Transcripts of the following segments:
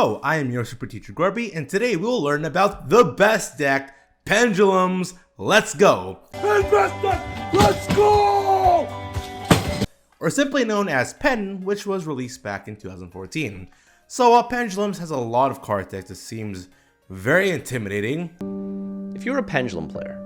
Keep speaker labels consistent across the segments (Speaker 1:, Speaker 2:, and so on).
Speaker 1: Hello, I am your super teacher Gorby, and today we will learn about the best deck, Pendulums. Let's go! Let's go! Or simply known as Pen, which was released back in 2014. So Pendulums has a lot of card text that seems very intimidating.
Speaker 2: If you're a Pendulum player,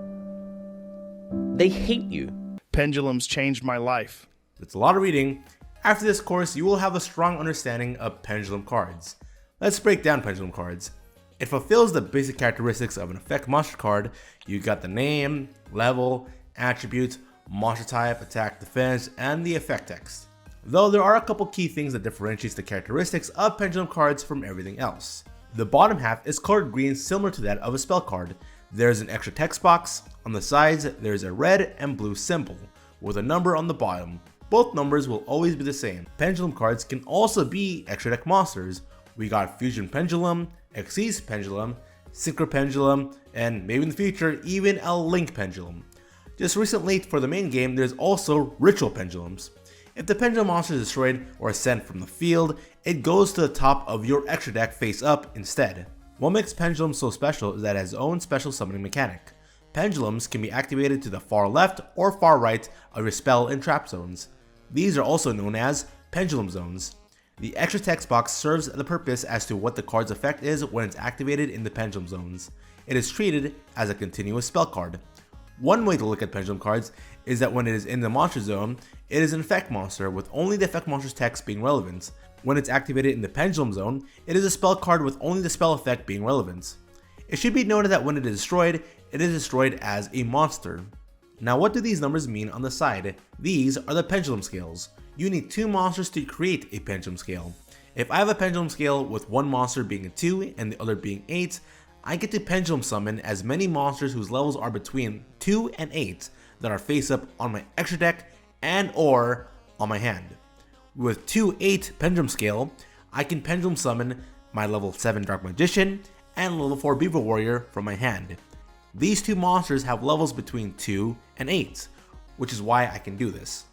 Speaker 2: they hate you.
Speaker 3: Pendulums changed my life.
Speaker 1: It's a lot of reading. After this course, you will have a strong understanding of Pendulum cards. Let's break down Pendulum cards. It fulfills the basic characteristics of an effect monster card. You got the name, level, attribute, monster type, attack, defense, and the effect text. Though there are a couple key things that differentiates the characteristics of Pendulum cards from everything else. The bottom half is colored green, similar to that of a spell card. There's an extra text box. On the sides, there's a red and blue symbol, with a number on the bottom. Both numbers will always be the same. Pendulum cards can also be extra deck monsters. We got Fusion Pendulum, Xyz Pendulum, Synchro Pendulum, and maybe in the future, even a Link Pendulum. Just recently, for the main game, there's also Ritual Pendulums. If the Pendulum monster is destroyed or sent from the field, it goes to the top of your extra deck face up instead. What makes Pendulum so special is that it has its own special summoning mechanic. Pendulums can be activated to the far left or far right of your spell and trap zones. These are also known as Pendulum Zones. The extra text box serves the purpose as to what the card's effect is when it's activated in the Pendulum Zones. It is treated as a continuous spell card. One way to look at Pendulum cards is that when it is in the monster zone, it is an effect monster with only the effect monster's text being relevant. When it's activated in the Pendulum Zone, it is a spell card with only the spell effect being relevant. It should be noted that when it is destroyed, it is destroyed as a monster. Now what do these numbers mean on the side? These are the pendulum scales. You need 2 monsters to create a pendulum scale. If I have a pendulum scale with one monster being a 2 and the other being 8, I get to pendulum summon as many monsters whose levels are between 2 and 8 that are face up on my extra deck and or on my hand. With 2-8 pendulum scale, I can pendulum summon my level 7 Dark Magician and level 4 Beaver Warrior from my hand. These 2 monsters have levels between 2 and 8, which is why I can do this.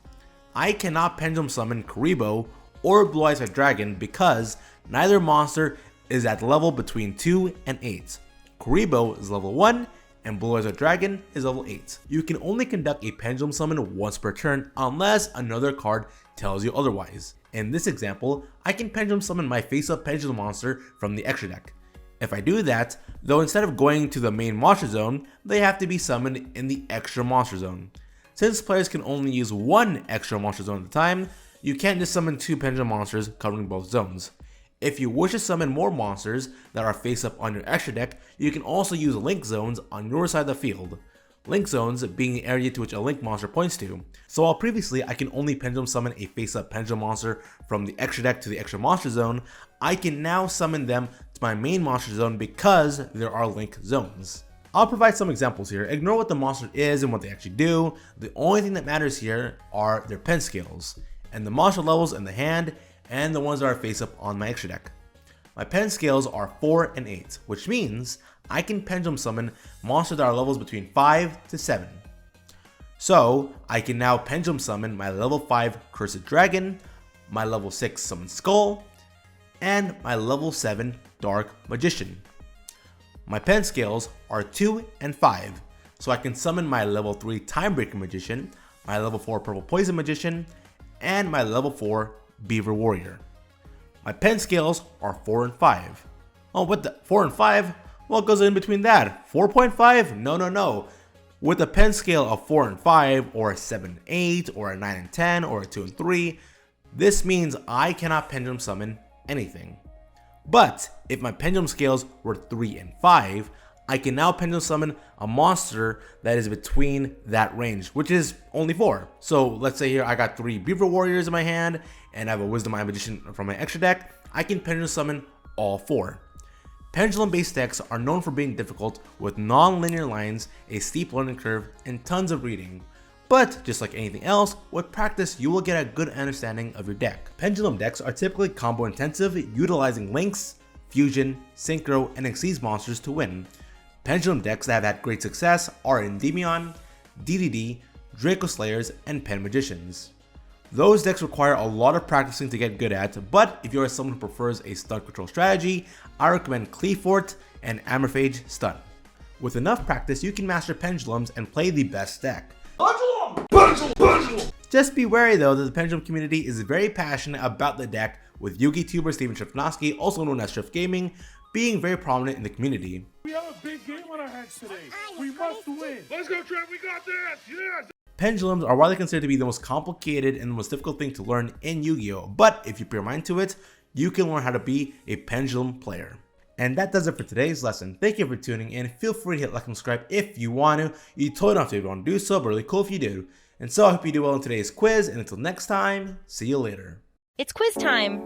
Speaker 1: I cannot pendulum summon Kuriboh or Blue Eyes White Dragon because neither monster is at level between 2 and 8. Kuriboh is level 1 and Blue Eyes White Dragon is level 8. You can only conduct a pendulum summon once per turn unless another card tells you otherwise. In this example, I can pendulum summon my face-up pendulum monster from the extra deck. If I do that, though instead of going to the main monster zone, they have to be summoned in the extra monster zone. Since players can only use one extra monster zone at a time, you can't just summon 2 pendulum monsters covering both zones. If you wish to summon more monsters that are face up on your extra deck, you can also use link zones on your side of the field. Link zones being the area to which a link monster points to. So while previously I can only pendulum summon a face up pendulum monster from the extra deck to the extra monster zone, I can now summon them to my main monster zone because there are link zones. I'll provide some examples here. Ignore what the monster is and what they actually do. The only thing that matters here are their pen scales, and the monster levels in the hand, and the ones that are face up on my extra deck. My pen scales are 4 and 8, which means I can pendulum summon monsters that are levels between 5 to 7. So I can now pendulum summon my level 5 Cursed Dragon, my level 6 Summon Skull, and my level 7 Dark Magician. My pen scales are 2 and 5, so I can summon my level 3 Timebreaker Magician, my level 4 Purple Poison Magician, and my level 4 Beaver Warrior. My pen scales are 4 and 5. Oh, what the 4 and 5? What goes in between that? 4.5? No. With a pen scale of 4 and 5, or a 7 and 8, or a 9 and 10, or a 2 and 3, this means I cannot pendulum summon anything. But if my pendulum scales were 3 and 5, I can now pendulum summon a monster that is between that range, which is only 4. So let's say here I got 3 Beaver Warriors in my hand, and I have a Wisdom Eye Magician from my extra deck. I can pendulum summon all 4. Pendulum based decks are known for being difficult with non-linear lines, a steep learning curve, and tons of reading. But just like anything else, with practice you will get a good understanding of your deck. Pendulum decks are typically combo intensive, utilizing links, fusion, synchro, and Xyz monsters to win. Pendulum decks that have had great success are Endymion, DDD, Draco Slayers, and Pen Magicians. Those decks require a lot of practicing to get good at, but if you are someone who prefers a stun control strategy, I recommend Cleafort and Amorphage Stun. With enough practice, you can master Pendulums and play the best deck. Just be wary though that the Pendulum community is very passionate about the deck, with Yugi tuber Steven Shifnowski, also known as Shift Gaming, being very prominent in the community.
Speaker 4: We have a big game on our hands today. We must win. Let's go, Trent. We got this. Yes.
Speaker 1: Pendulums are widely considered to be the most complicated and the most difficult thing to learn in Yu-Gi-Oh! But if you put your mind to it, you can learn how to be a Pendulum player. And that does it for today's lesson. Thank you for tuning in. Feel free to hit like and subscribe if you want to. You totally don't have to if you want to do so, but really cool if you do. And so I hope you do well in today's quiz, and until next time, see you later.
Speaker 5: It's quiz time!